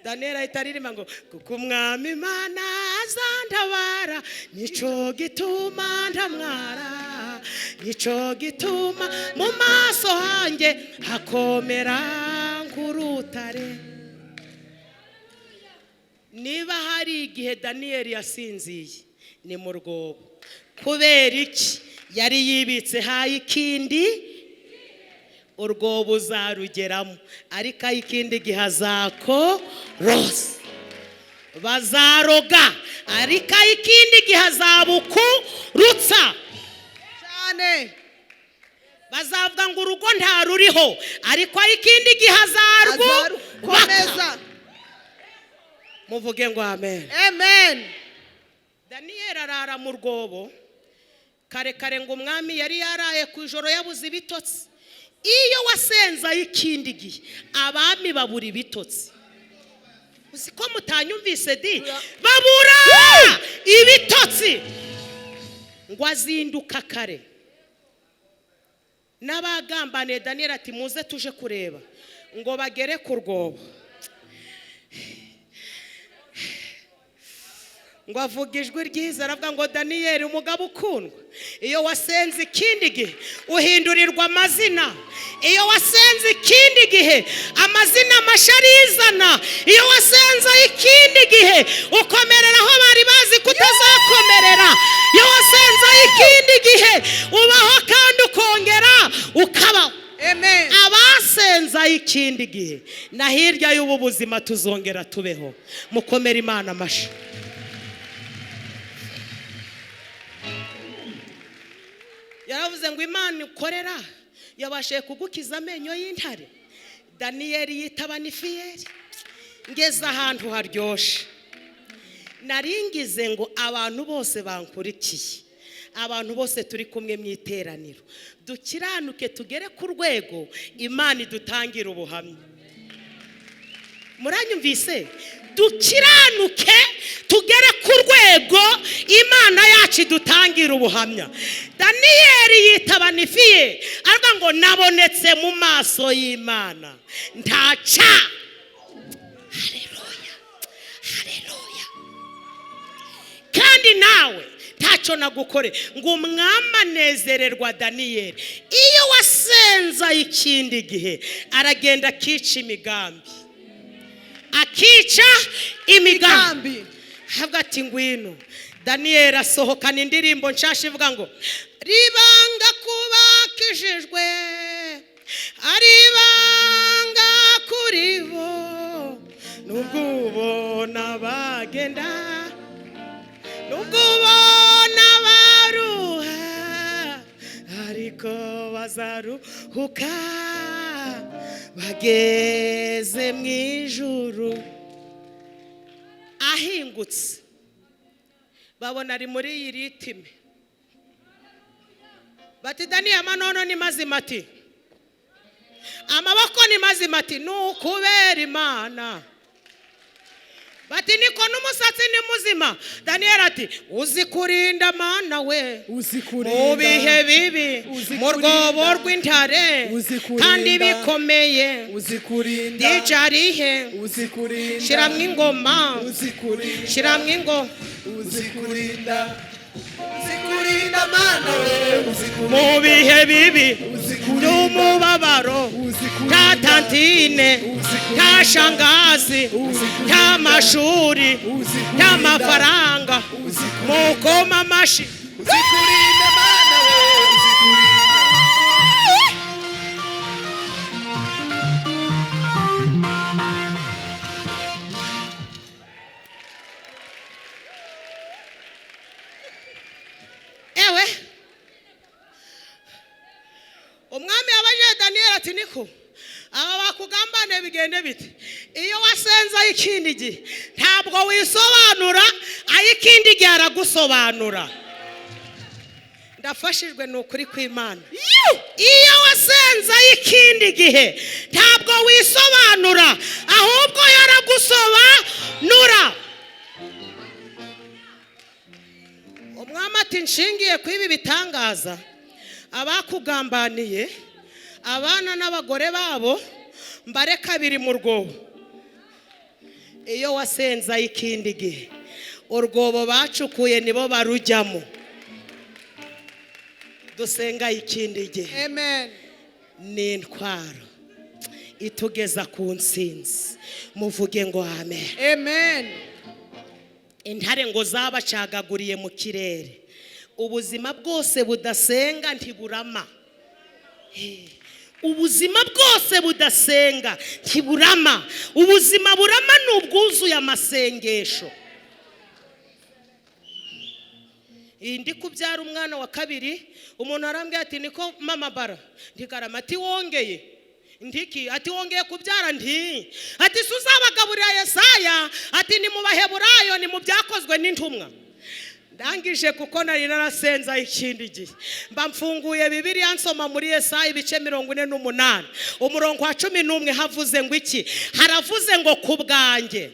Daniyeli ahita aririmba ngo kuko umwami Imana azantabara nico gituma ndamwara, nico gituma mu maso hanjye hakomera nk'urutare. Niba hari igihe Daniyeli yasinziye ni mu rwobo. Kubera iki? Yari yibitse hayi ikindi urwobo uzarugeramo, ariko ayikindi gihe azakorosa. Bazaroga ariko ayikindi gihe azabukurutsa cyane. Bazavuga ngo urugo nta ruriho, ariko ayikindi gihe azarwubaka. Muvuge ngo amen. Amen. Daniyeli arara mu rwobo kare ngo umwami yari yaraye ku ijoro yabuze ibitotsi. Iyo wasenza y'ikindi gihe abami babura ibitotsi. Uzi ko mutanyumvise di? Babura ibitotsi. Ngo azinduka kare. N'abagambaniye Daniyeli ati muze tuje kureba. Ngo bagere ku rwobo. Ngo avuga ijwi ryiza aravuga ngo Daniyeli umugabo ukundwa, iyo wasenze ikindi gihe uhindurirwa amazina. Iyo wasenze ikindi gihe amazina mashya arizana. Iyo wasenze ikindi gihe ukomerera aho bari bazi kutazakomerera. Iyo wasenze ikindi gihe ubaho kandi ukongera ukabaho. Amen. Abasenza ikindi gihe na hirya y'ubu buzima tuzongera tubeho. Mukomere Imana amashyi. Yaravuze ngo Imana ukorera yabashe kugukiza amenyo y'intare. Daniyeli yitaba n'ifiyeri. Ngeze ahantu haryoshe. Naringize ngo abantu bose bankurikiye, abantu bose turi kumwe mu iteraniro, dukiranuke tugere ku rwego Imana idutangira ubuhamya. muranyumvise, dukiranuke tugere ku rwego Imana yacu dutangira ubuhamya. Daniyeli yitaba nifiye aravuga ngo nabonetse mu maso y'Imana ntaca. Haleluya, haleluya. Kandi nawe ntacyo nagukore ngo umwami anezererwa Daniyeli. Iyo wasenza ikindi gihe aragenda akica imigambi, akica imigambi. Hagati ngwino Daniyeli asohokana indirimbo nshasha ivuga ngo ribanga kubakijijwe aribanga kuri bo nubwo ubona bagenda nubwo ubona baruha ariko bazaruhuka bageze mu ijuru. Ahingutse babona ari muri iyi ritime bati Daniyeli amanono ni mazima ati amaboko ni mazima ati nukubera Imana. Bati niko n'umusatsi ni muzima. Daniyeli ati uzi kurinda Mana we mu bihe bibi mu rwobo rw'intare kandi bikomeye dijarihe shiramwe ingoma shiramwe ingoma uzikurinda Mana we mu bihe bibi by'umubabaro nta tantine nta shangazi nta mashuri nta mafaranga mukoma amashi uzikurinda Mana we ewe. Umwami yabaje Daniyeli ati niko aba bakugambane bigende bite? Iyo wasenza ikindi gihe ntabwo wisobanura, ayikindi gihe aragusobanura. Ndafashijwe n'ukuri kw'Imana. Iyo wasenza ikindi gihe ntabwo wisobanura, ahubwo yaragusobanura. Umwami ati nshingiye kwibi bitangaza abakugambaniye abana n'abagore babo mbare kabiri mu rwobo. Iyo wasenza ikindi gihe urwobo bacukuye nibo barujyamo. Dusenga ikindi gihe, amen, ni intwaro itugeza ku ntsinzi. Muvuge ngo amen, amen. Intare ngo zabacagaguriye mu kirere. Ubuzima bwose budasenga ntiburama. Ubuzima bwose budasenga ntiburama. Ubuzima burama n'ubwuzuye amasengesho. Ndi kubyara umwana wa kabiri, umuntu arambwira ati niko mama bara ndikarama ati wongeye ndiki ati wongeye kubyara nti ati suzabagaburira Yesaya ati ni mu Baheburayo ni mu byakozwe n'intumwa. Ndangije kuko nari narasenza ikindi gihe mba mfunguye Bibiliya nsoma muri Yesaya ibice 48 umurongo wa 11 havuze ngo iki? Haravuze ngo kubwanjye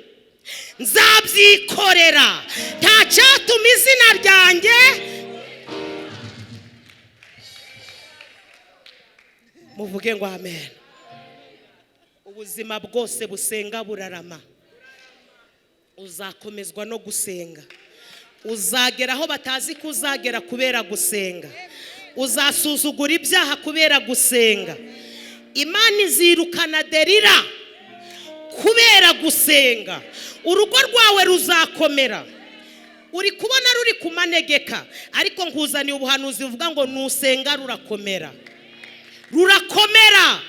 nzabyikorera nta cyatuma izina ryanjye. Muvuge ngo amen. Ubuzima bwose busenga burarama. Uzakomezwa no gusenga. Uzagera aho batazi ko uzagera kubera gusenga. Uzasuzugura ibyaha kubera gusenga. Imana izirukana Delila kubera gusenga. Urugo rwawe ruzakomera. Uri kubona ruri kumanegeka, ariko nkuzaniye ubuhanuzi buvuga ngo nusenga rurakomera. Rurakomera,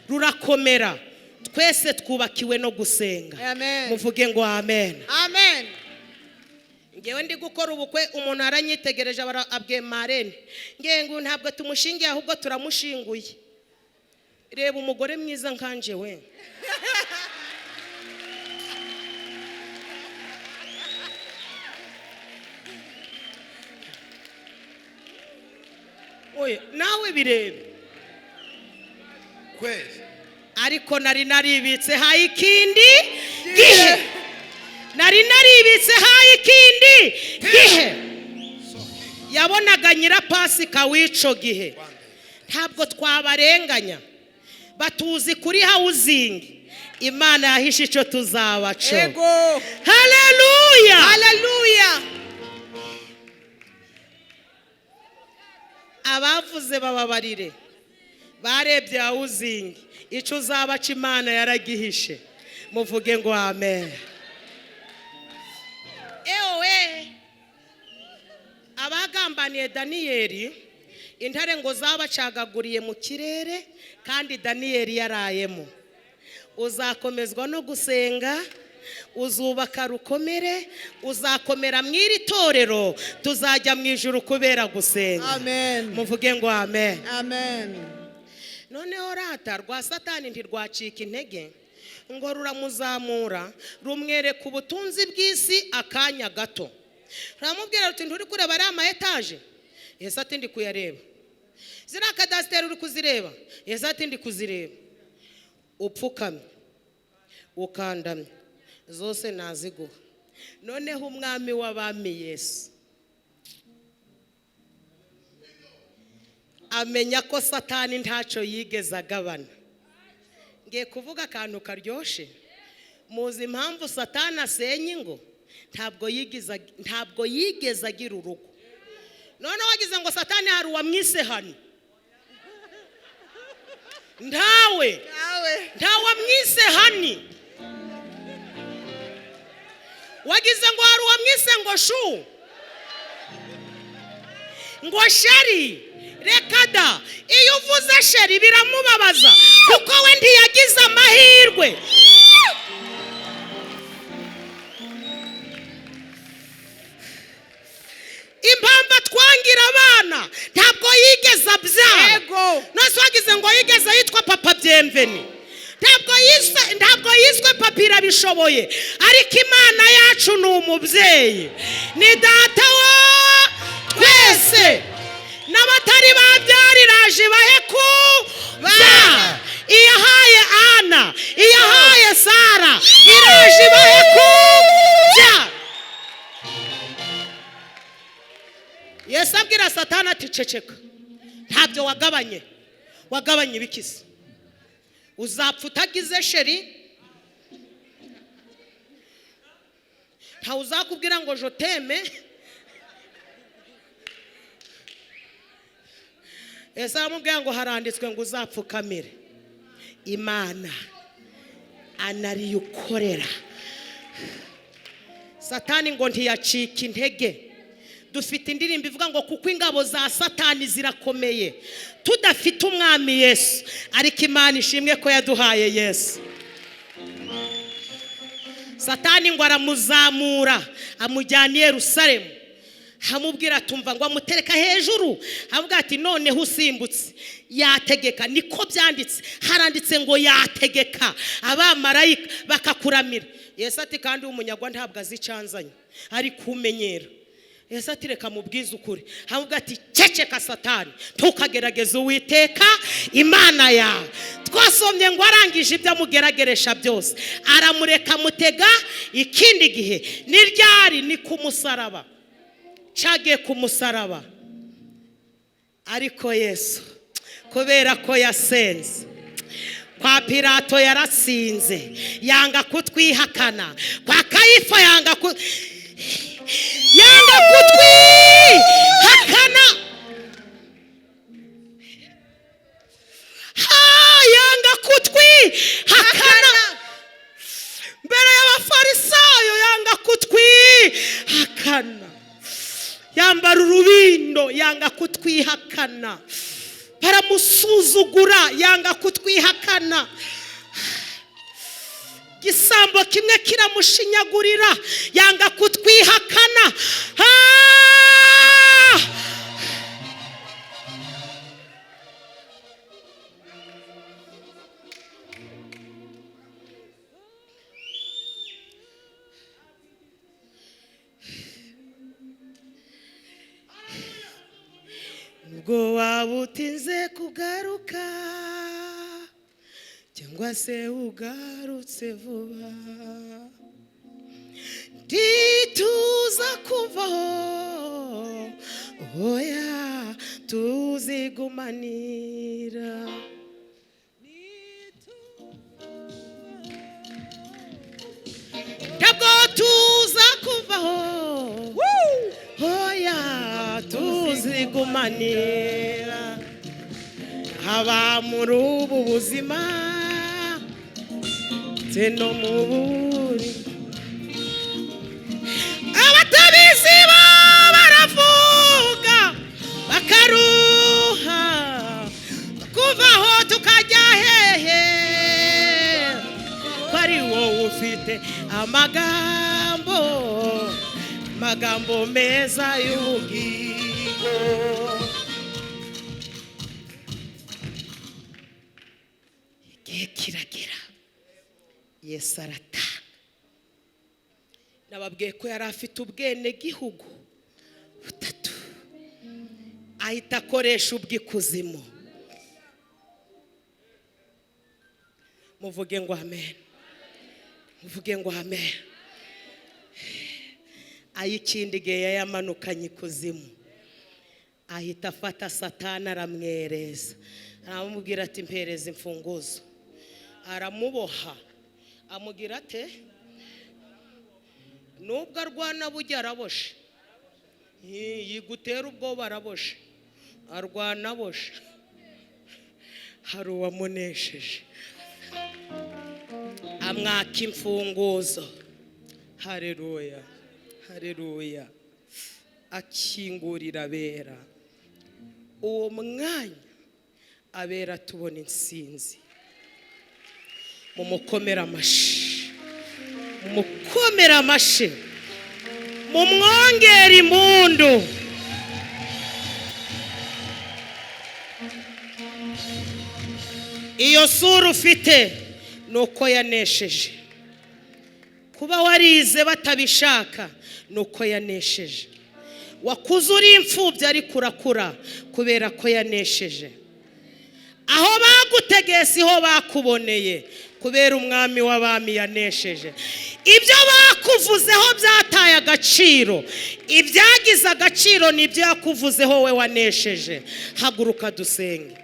rurakomera. Twese twubakiwe no gusenga. Amen. Muvuge ngo amen, amen. Ngewe ndi gukora ubukwe, umuntu aranyitegereje abwiye Marene ngewe ngo ntabwo tumushingiye ahubwo turamushinguye. Reba umugore mwiza nkanje we. Oye nawe birebe kwezi, ariko nari naribitse hayikindi gihe nari naribitse hayi ikindi gihe. Yabonaga Nyirapasika w'ico gihe. Ntabwo twabarenganya, batuzi kuri housing. Imana yahishe ico tuzabaco. Haleluya, haleluya. Abavuze bababarire, barebye housing, ico uzabaca Imana yaragihishe. Muvuge ngo amen. Ewe abagambaniye Daniyeli, intare ngo zabacagaguriye mu kirere kandi Daniyeli yarayemo. Uzakomezwa no gusenga, uzubaka rukomere, uzakomera mw'iri torero, tuzajya mu ijuru kubera gusenga. Amen. Muvuge ngo amen. Amen. Noneho rata rwa Satani ntirwacika intege ngo ruramuzamura, rumwereka ubutunzi bw'isi akanya gato. Ramubwira ruti nturi kureba ari ama etaje? Yesu ati ndi kuyareba. Zira kadasiteri uri kuzireba? Yesu ati ndi kuzireba. Upfukamye ukandamye zose naziguha. Noneho umwami w'abami Yesu amenya ko Satani ntaco yigeze agabana. Ngiye kuvuga akantu karyoshe. Muzi impamvu Satani asenya ingo? Ntabwo yigeze agira urugo. None wagize ngo Satani hari uwamwise hano? Ntawe mwise hani. Wagize ngo hari uwamwise ngo shu, ngo sheri. Rekada, iyo uvuze sheri biramubabaza kuko we ntiyagize amahirwe. Impamba twangira abana ntabwo yigeze abyara. Nose wagize ngo yigeze yitwa papa Byemveni. Ntabwo yiswe papa Irabishoboye. Ariko Imana yacu ni umubyeyi, ni data wa twese. N'abatari babyariraje baheku ba. Iyahaye Ana, iyahaye Sara, iraje baheku bya. Yesu abwira Satani ati ceceka, ntabyo wagabanye ibikisi. Uzapfa utagize sheri, nta uzakubwira ngo joteme. Yesu aramubwira ngo haranditswe ngo uzapfukamire Imana anariyo ukorera. Satani ngo ntiyacika intege. Dufite indirimbo ivuga ngo kuko ingabo za Satani zirakomeye tudafite umwami Yesu. Ariko Imana ishimwe ko yaduhaye Yesu. Satani ngo aramuzamura amujyana i Yerusalemu. Hamubwira tumva ngo amutereka hejuru. Avuga ati noneho usimbutse yategeka. Niko byanditse, haranditse ngo yategeka abamarayika bakakuramira. Yesu ati kandi umunyagwa ntabwo azicanzanye, ari kumenyera. Yesu ati reka mubwize ukuri. Avuga ati ceceka Satani, ntukagerageze Uwiteka Imana yawe. Twasomye ngo arangije ibyo amugerageresha byose aramureka mutega ikindi gihe. Ni ryari? Ni ku musaraba. Cagiye ku musaraba. Ariko Yesu kubera ko yasenze, kwa Pilato yarasinze, yanga kutwihakana. Kwa Kayifa yanga kutwihakana. Yanga kutwihakana. Mbere y'Abafarisayo yanga kutwihakana. Yambara urubindo yanga kutwihakana. Baramusuzugura yanga kutwihakana. Gisambo kimwe kiramushinyagurira yanga kutwihakana. Ubwo wabutinze kugaruka cyangwa se ugarutse vuba, ntituza kuvaho, oya tuzigumanira. Ntabwo tuza kuvaho, oya tuzigumanira. Haba muri ubu buzima ndetse no mu bundi, abatabizi bo baravuga bakaruha, kuvaho tukajya hehe, ko ari wowe ufite amagambo meza y'ubugingo. Igihe kiragera Yesu aratanga. Nababwiye ko yari afite ubwene gihugu butatu, ahita akoresha ubw'ikuzimu. Muvuge ngo amen, muvuge ngo amen. Ayikindi gihe yayamanukanye ikuzimu, ahita afata Satani aramwereza, aramubwira ati mpereza imfunguzo. Aramuboha, amubwira ate nubwo arwana bujya araboshe, yigutera ubwoba araboshe, arwana aboshe. Hari uwamunesheje, amwaka imfunguzo. Haleluya, haleluya. Akingurira abera. Uwo mwanya abera tubona insinzi. Mumukomera amashi, mumukomera amashi, mumwongera impundu. Iyo sura ufite nuko yanesheje. Kuba warize batabishaka nuko yanesheje. Wakuze uri imfubyi ariko urakura kubera ko yanesheje. Aho bagutegeye siho bakuboneye kubera umwami w'abami yanesheje. Ibyo bakuvuzeho byataye agaciro, ibyagize agaciro nibyo yakuvuzeho we wanesheje. Haguruka dusenge.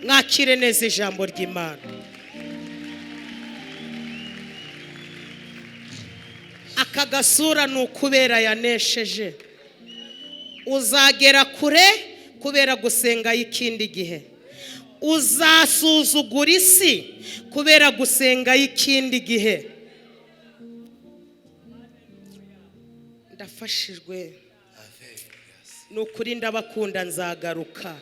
Mwakire neza ijambo ry'Imana. Aka gasura ni ukubera yanesheje. Uzagera kure kubera gusenga y'ikindi gihe. Uzasuzugura isi kubera gusenga y'ikindi gihe. Ndafashijwe, ni ukuri ndabakunda, nzagaruka.